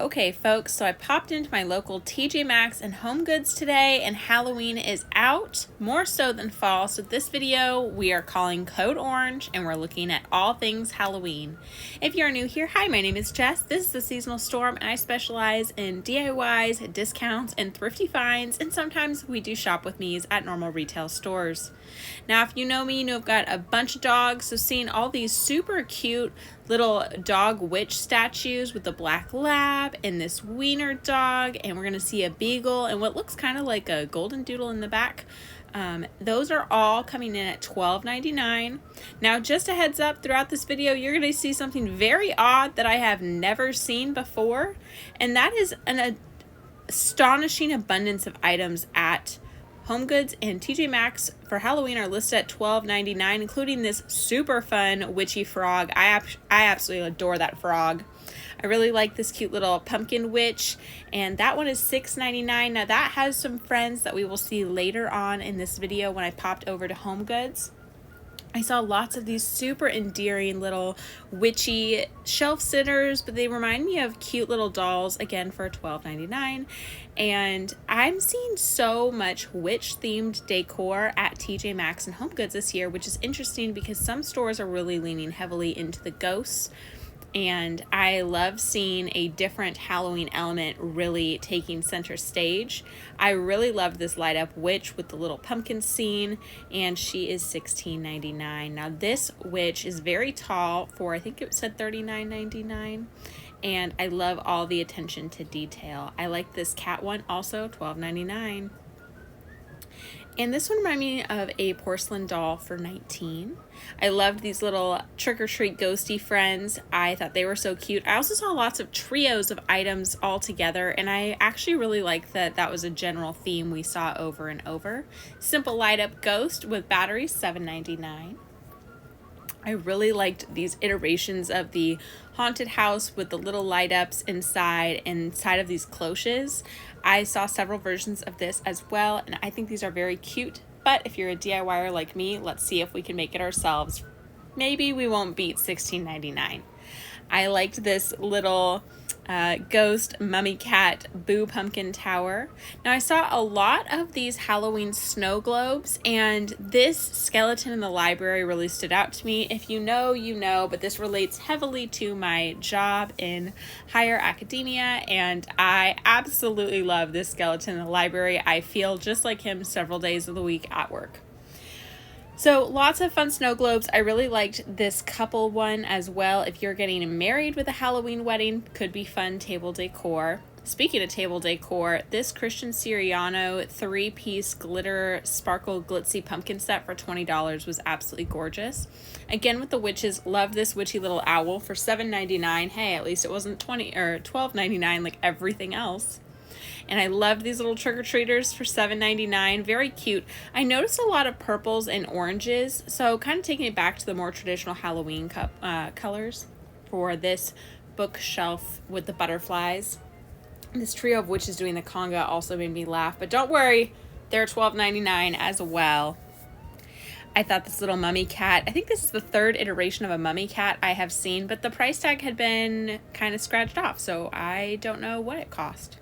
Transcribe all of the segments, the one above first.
Okay, folks, so I popped into my local TJ Maxx and HomeGoods today, and Halloween is out, more so than fall. So this video we are calling Code Orange, and we're looking at all things Halloween. If you're new here, hi, my name is Jess. This is the Seasonal Storm, and I specialize in DIYs, discounts, and thrifty finds, and sometimes we do shop with me's at normal retail stores. Now, if you know me, you know I've got a bunch of dogs, so seeing all these super cute little dog witch statues with the black lab and this wiener dog, and we're gonna see a beagle and what looks kind of like a golden doodle in the back. Those are all coming in at $12.99. Now, just a heads up, throughout this video you're going to see something very odd that I have never seen before, and that is an astonishing abundance of items at HomeGoods and TJ Maxx for Halloween are listed at $12.99, including this super fun witchy frog. I absolutely adore that frog. I really like this cute little pumpkin witch, and that one is $6.99. Now that has some friends that we will see later on in this video when I popped over to HomeGoods. I saw lots of these super endearing little witchy shelf sitters, but they remind me of cute little dolls, again for $12.99. And I'm seeing so much witch themed decor at TJ Maxx and HomeGoods this year, which is interesting because some stores are really leaning heavily into the ghosts. And I love seeing a different Halloween element really taking center stage. I really love this light up witch with the little pumpkin scene, and she is $16.99. Now this witch is very tall for, I think it said $39.99. And I love all the attention to detail. I like this cat one also, $12.99. And this one reminded me of a porcelain doll for $19. I loved these little trick-or-treat ghosty friends. I thought they were so cute. I also saw lots of trios of items all together, and I actually really liked that that was a general theme we saw over and over. Simple light-up ghost with batteries, $7.99. I really liked these iterations of the haunted house with the little light ups inside of these cloches. I saw several versions of this as well, and I think these are very cute. But if you're a DIYer like me, let's see if we can make it ourselves. Maybe we won't beat $16.99. I liked this little ghost mummy cat boo pumpkin tower. Now I saw a lot of these Halloween snow globes, and this skeleton in the library really stood out to me. If you know, you know, but this relates heavily to my job in higher academia, and I absolutely love this skeleton in the library. I feel just like him several days of the week at work. So lots of fun snow globes. I really liked this couple one as well. If you're getting married with a Halloween wedding, could be fun table decor. Speaking of table decor, this Christian Siriano 3-piece glitter sparkle glitzy pumpkin set for $20 was absolutely gorgeous. Again with the witches, love this witchy little owl for $7.99. Hey, at least it wasn't $12.99 like everything else. And I love these little trick-or-treaters for $7.99. Very cute. I noticed a lot of purples and oranges, so kind of taking it back to the more traditional Halloween colors for this bookshelf with the butterflies. This trio of witches doing the conga also made me laugh, but don't worry, they're $12.99 as well. I thought this little mummy cat, I think this is the third iteration of a mummy cat I have seen, but the price tag had been kind of scratched off, so I don't know what it cost.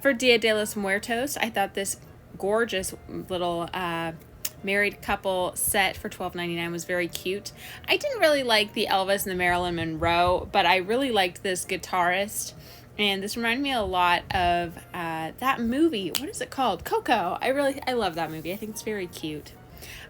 For Dia de los Muertos, I thought this gorgeous little married couple set for $12.99 was very cute. I didn't really like the Elvis and the Marilyn Monroe, but I really liked this guitarist. And this reminded me a lot of that movie. What is it called? Coco. I love that movie. I think it's very cute.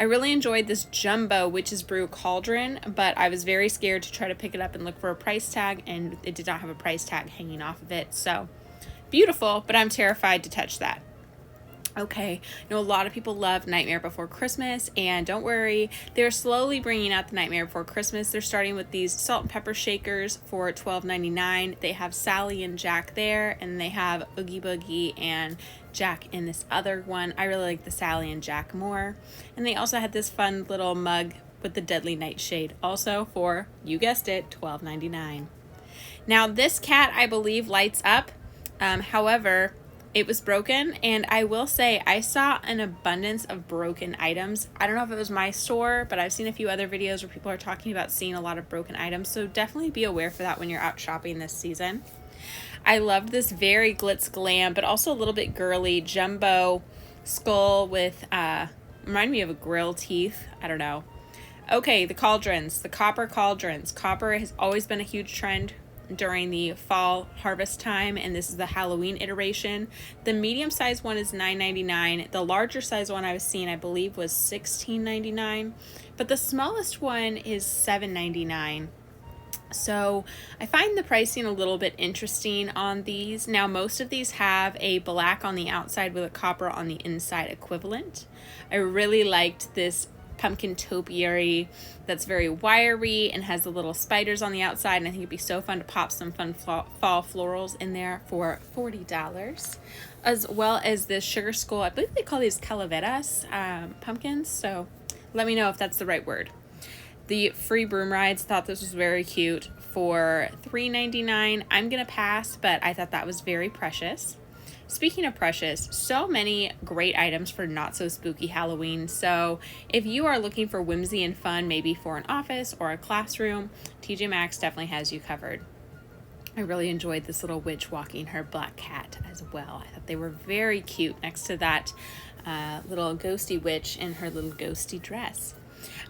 I really enjoyed this jumbo witch's brew cauldron, but I was very scared to try to pick it up and look for a price tag, and it did not have a price tag hanging off of it. So beautiful, but I'm terrified to touch that. Okay, I know a lot of people love Nightmare Before Christmas, and don't worry, they're slowly bringing out the Nightmare Before Christmas. They're starting with these salt and pepper shakers for $12.99. They have Sally and Jack there, and they have Oogie Boogie and Jack in this other one. I really like the Sally and Jack more. And they also had this fun little mug with the Deadly Nightshade, also for, you guessed it, $12.99. Now this cat, I believe, lights up. However, it was broken, and I will say I saw an abundance of broken items. I don't know if it was my store, but I've seen a few other videos where people are talking about seeing a lot of broken items, so definitely be aware for that when you're out shopping this season. I loved this very glitz glam, but also a little bit girly jumbo skull with, remind me of a grill teeth. I don't know. Okay, the cauldrons, the copper cauldrons. Copper has always been a huge trend during the fall harvest time, and this is the Halloween iteration. The medium size one is $9.99. The larger size one I was seeing, I believe, was $16.99, but the smallest one is $7.99. So I find the pricing a little bit interesting on these. Now, most of these have a black on the outside with a copper on the inside equivalent. I really liked this pumpkin topiary that's very wiry and has the little spiders on the outside, and I think it'd be so fun to pop some fun fall florals in there for $40, as well as this sugar skull. I believe they call these calaveras pumpkins, so let me know if that's the right word. The free broom rides, thought this was very cute for $3.99. I'm gonna pass, but I thought that was very precious. Speaking of precious, so many great items for not so spooky Halloween. So if you are looking for whimsy and fun, maybe for an office or a classroom, TJ Maxx definitely has you covered. I really enjoyed this little witch walking her black cat as well. I thought they were very cute next to that little ghosty witch in her little ghosty dress.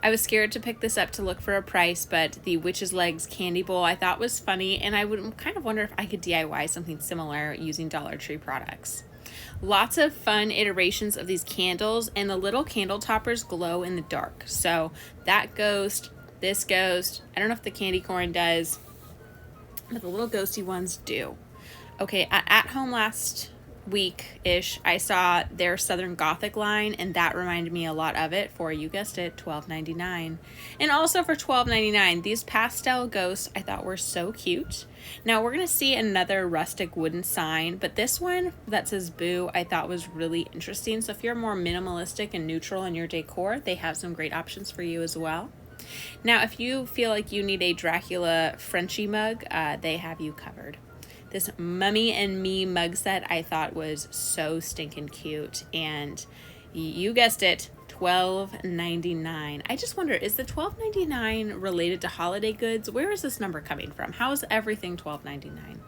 I was scared to pick this up to look for a price, but the Witch's Legs candy bowl I thought was funny, and I would kind of wonder if I could DIY something similar using Dollar Tree products. Lots of fun iterations of these candles, and the little candle toppers glow in the dark. So that ghost, this ghost, I don't know if the candy corn does, but the little ghosty ones do. Okay, at home last week-ish, I saw their Southern Gothic line, and that reminded me a lot of it for, you guessed it, $12.99. And also for $12.99, these pastel ghosts I thought were so cute. Now we're gonna see another rustic wooden sign, but this one that says boo I thought was really interesting. So if you're more minimalistic and neutral in your decor, they have some great options for you as well. Now if you feel like you need a Dracula Frenchie mug, they have you covered. This Mummy and Me mug set I thought was so stinking cute, and you guessed it, $12.99. I just wonder, is the $12.99 related to holiday goods? Where is this number coming from? How is everything $12.99?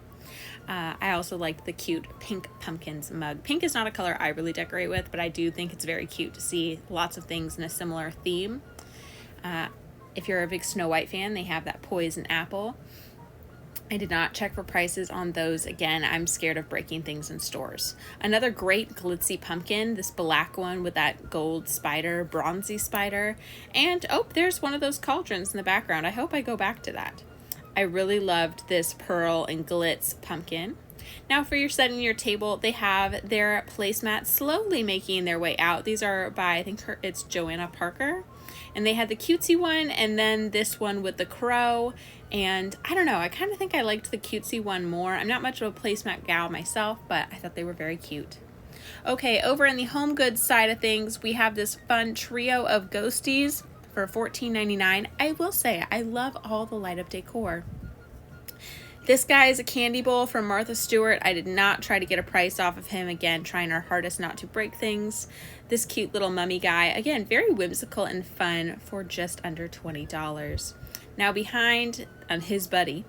I also liked the cute pink pumpkins mug. Pink is not a color I really decorate with, but I do think it's very cute to see lots of things in a similar theme. If you're a big Snow White fan, they have that poison apple. I did not check for prices on those. Again, I'm scared of breaking things in stores. Another great glitzy pumpkin, this black one with that gold spider, bronzy spider. And oh, there's one of those cauldrons in the background. I hope I go back to that. I really loved this pearl and glitz pumpkin. Now for your setting your table, they have their placemats slowly making their way out. These are by, I think it's Joanna Parker. And they had the cutesy one, and then this one with the crow. And I don't know, I kind of think I liked the cutesy one more. I'm not much of a placemat gal myself, but I thought they were very cute. Okay, over in the home goods side of things, we have this fun trio of ghosties for $14.99. I will say, I love all the light up decor. This guy is a candy bowl from Martha Stewart. I did not try to get a price off of him. Again, trying our hardest not to break things. This cute little mummy guy, again, very whimsical and fun for just under $20. Now behind his buddy,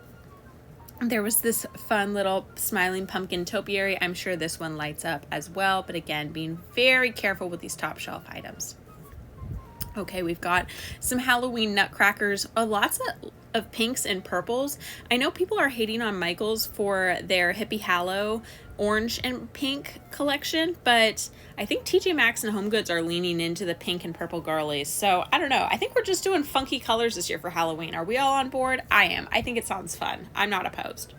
there was this fun little smiling pumpkin topiary. I'm sure this one lights up as well, but again, being very careful with these top shelf items. Okay, we've got some Halloween nutcrackers, lots of pinks and purples. I know people are hating on Michael's for their Hippie Hallow orange and pink collection, but I think TJ Maxx and HomeGoods are leaning into the pink and purple girlies. So I don't know. I think we're just doing funky colors this year for Halloween. Are we all on board? I am. I think it sounds fun. I'm not opposed.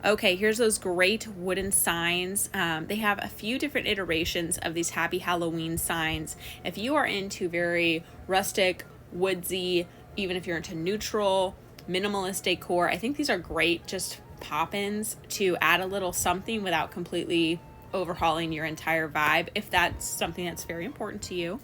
Okay, here's those great wooden signs. They have a few different iterations of these Happy Halloween signs. If you are into very rustic, woodsy, even if you're into neutral, minimalist decor, I think these are great just pop-ins to add a little something without completely overhauling your entire vibe, if that's something that's very important to you.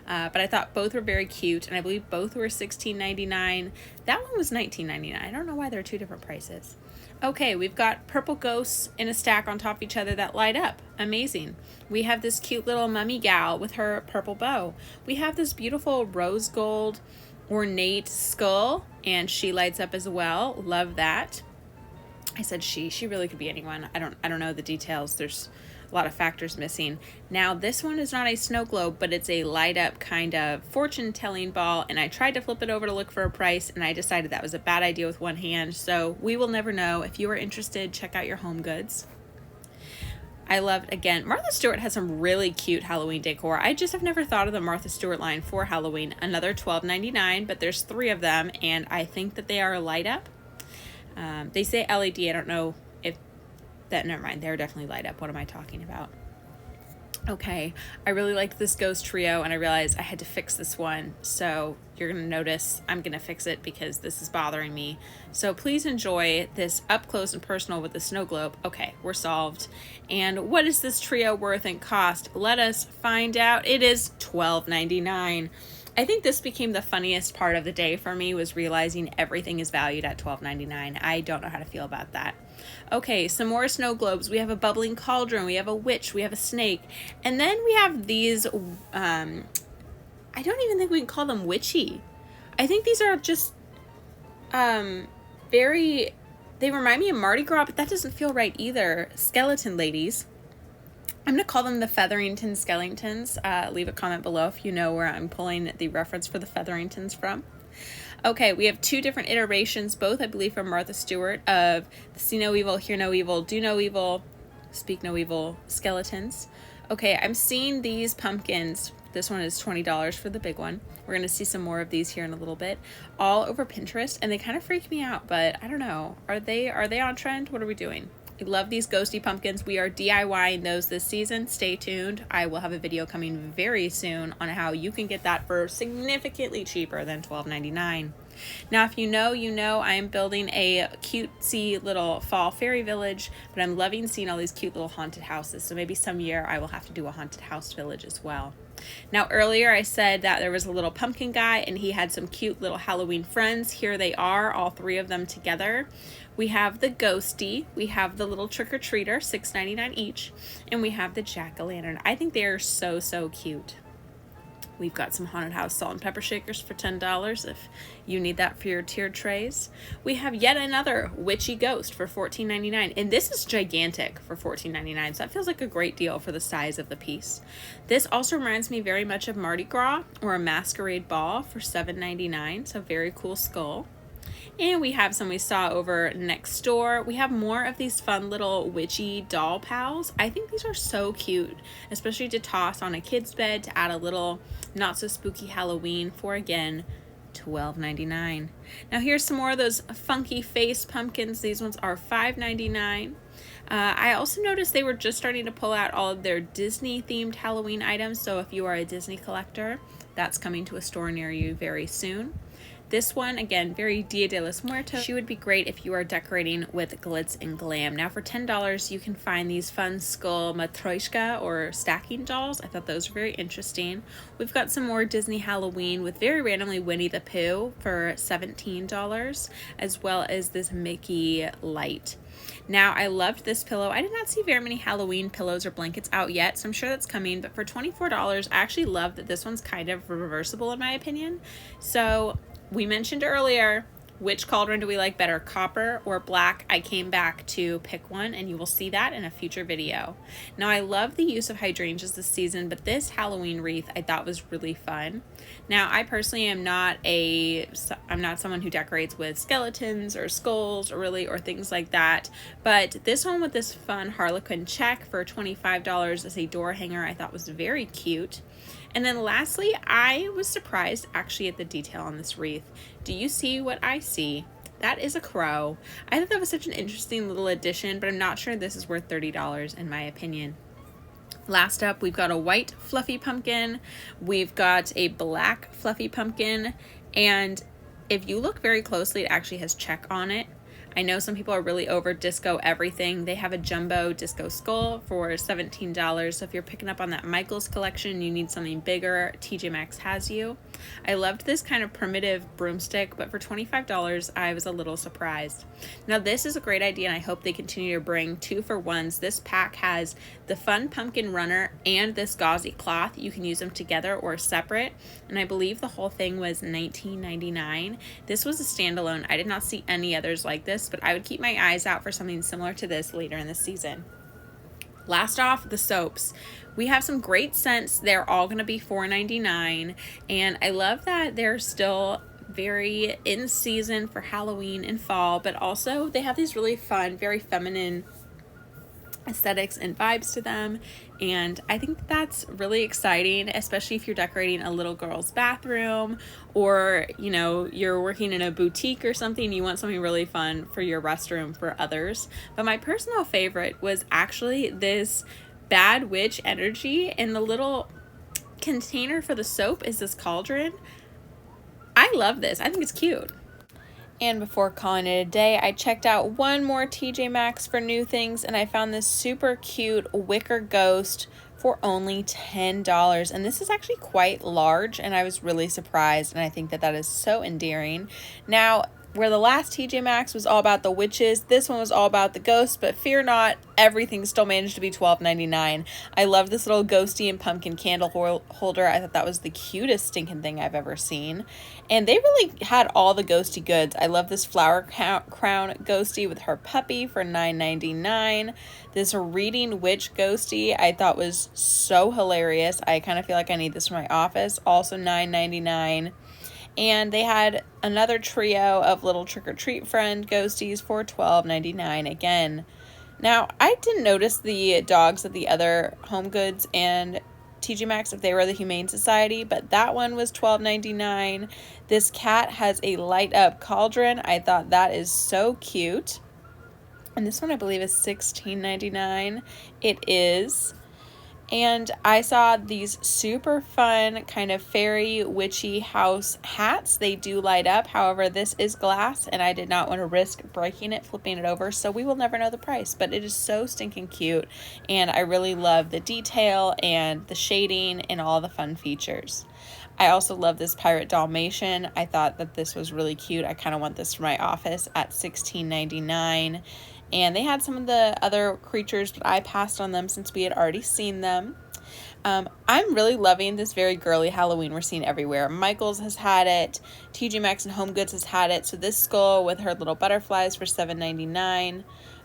But I thought both were very cute, and I believe both were $16.99. That one was $19.99. I don't know why they're two different prices. Okay, we've got purple ghosts in a stack on top of each other that light up. Amazing. We have this cute little mummy gal with her purple bow. We have this beautiful rose gold ornate skull, and she lights up as well. Love that. I said she really could be anyone. I don't know the details. There's a lot of factors missing. Now this one is not a snow globe, but it's a light up kind of fortune telling ball, and I tried to flip it over to look for a price, and I decided that was a bad idea with one hand, so we will never know. If you are interested, check out your HomeGoods. I loved, again, Martha Stewart has some really cute Halloween decor. I just have never thought of the Martha Stewart line for Halloween. Another $12.99, but there's 3 of them, and I think that they are light up. They say LED. I don't know if that, never mind. They're definitely light up. What am I talking about? Okay, I really liked this ghost trio, and I realized I had to fix this one, so you're going to notice I'm going to fix it because this is bothering me. So please enjoy this up close and personal with the snow globe. Okay, we're solved. And what is this trio worth and cost? Let us find out. It is $12.99. I think this became the funniest part of the day for me, was realizing everything is valued at $12.99. I don't know how to feel about that. Okay, some more snow globes. We have a bubbling cauldron, we have a witch, we have a snake, and then we have these, I don't even think we can call them witchy. I think these are just they remind me of Mardi Gras, but that doesn't feel right either. Skeleton ladies. I'm going to call them the Featherington Skeletons. Leave a comment below if you know where I'm pulling the reference for the Featheringtons from. Okay, we have 2 different iterations, both I believe from Martha Stewart, of the See No Evil, Hear No Evil, Do No Evil, Speak No Evil skeletons. Okay, I'm seeing these pumpkins. This one is $20 for the big one. We're going to see some more of these here in a little bit. All over Pinterest, and they kind of freak me out, but I don't know. Are they on trend? What are we doing? I love these ghosty pumpkins. We are DIYing those this season. Stay tuned. I will have a video coming very soon on how you can get that for significantly cheaper than $12.99. Now, if you know, you know I am building a cutesy little fall fairy village, but I'm loving seeing all these cute little haunted houses. So maybe some year I will have to do a haunted house village as well. Now, earlier I said that there was a little pumpkin guy and he had some cute little Halloween friends. Here they are, all 3 of them together. We have the ghosty, we have the little trick-or-treater, $6.99 each, and we have the jack-o'-lantern. I think they are so, so cute. We've got some haunted house salt and pepper shakers for $10 if you need that for your tiered trays. We have yet another witchy ghost for $14.99, and this is gigantic for $14.99, so that feels like a great deal for the size of the piece. This also reminds me very much of Mardi Gras or a masquerade ball for $7.99, so very cool skull. And we have some we saw over next door. We have more of these fun little witchy doll pals. I think these are so cute, especially to toss on a kid's bed to add a little not so spooky Halloween for, again, $12.99. Now here's some more of those funky face pumpkins. These ones are $5.99. I also noticed they were just starting to pull out all of their Disney themed Halloween items. So if you are a Disney collector, that's coming to a store near you very soon. This one, again, very Dia de los Muertos. She would be great if you are decorating with glitz and glam. Now for $10, you can find these fun skull matryoshka or stacking dolls. I thought those were very interesting. We've got some more Disney Halloween with very randomly Winnie the Pooh for $17, as well as this Mickey light. Now, I loved this pillow. I did not see very many Halloween pillows or blankets out yet, so I'm sure that's coming. But for $24, I actually love that this one's kind of reversible in my opinion. So we mentioned earlier, which cauldron do we like better, copper or black? I came back to pick one, and you will see that in a future video. Now, I love the use of hydrangeas this season, but this Halloween wreath I thought was really fun. Now, I personally am not someone who decorates with skeletons or skulls or things like that, but this one with this fun harlequin check for $25 as a door hanger I thought was very cute. And then lastly, I was surprised actually at the detail on this wreath. Do you see what I see? That is a crow. I thought that was such an interesting little addition, but I'm not sure this is worth $30 in my opinion. Last up, we've got a white fluffy pumpkin. We've got a black fluffy pumpkin. And if you look very closely, it actually has check on it. I know some people are really over disco everything. They have a jumbo disco skull for $17. So if you're picking up on that Michaels collection, you need something bigger, TJ Maxx has you. I loved this kind of primitive broomstick, but for $25, I was a little surprised. Now this is a great idea, and I hope they continue to bring 2-for-1s. This pack has the fun pumpkin runner and this gauzy cloth. You can use them together or separate, and I believe the whole thing was $19.99. This was a standalone. I did not see any others like this, ghosts, but I would keep my eyes out for something similar to this later in the season. Last off, the soaps. We have some great scents. They're all going to be $4.99, and I love that they're still very in season for Halloween and fall, but also they have these really fun, very feminine aesthetics and vibes to them, and I think that's really exciting, especially if you're decorating a little girl's bathroom, or you know, you're working in a boutique or something, you want something really fun for your restroom for others. But my personal favorite was actually this bad witch energy, and the little container for the soap is this cauldron. I love this. I think it's cute. And before calling it a day, I checked out one more TJ Maxx for new things, and I found this super cute wicker ghost for only $10. And this is actually quite large, and I was really surprised, and I think that that is so endearing. Now, where the last TJ Maxx was all about the witches, this one was all about the ghosts, but fear not, everything still managed to be $12.99. I love this little ghosty and pumpkin candle holder. I thought that was the cutest stinking thing I've ever seen. And they really had all the ghosty goods. I love this flower crown ghosty with her puppy for $9.99. This reading witch ghosty I thought was so hilarious. I kind of feel like I need this for my office. Also $9.99. And they had another trio of little trick-or-treat friend ghosties for $12.99 again. Now, I didn't notice the dogs at the other HomeGoods and TJ Maxx if they were the Humane Society, but that one was $12.99. This cat has a light-up cauldron. I thought that is so cute. And this one I believe is $16.99. It is. And I saw these super fun kind of fairy witchy house hats. They do light up. However, this is glass, and I did not want to risk breaking it, flipping it over, so we will never know the price. But it is so stinking cute, and I really love the detail and the shading and all the fun features. I also love this pirate Dalmatian. I thought that this was really cute. I kind of want this for my office at $16.99. And they had some of the other creatures, but I passed on them since we had already seen them. I'm really loving this very girly Halloween we're seeing everywhere. Michael's has had it. TJ Maxx and HomeGoods has had it. So this skull with her little butterflies for $7.99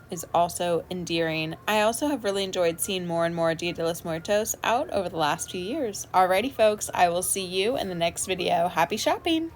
is also endearing. I also have really enjoyed seeing more and more Dia de los Muertos out over the last few years. Alrighty, folks, I will see you in the next video. Happy shopping!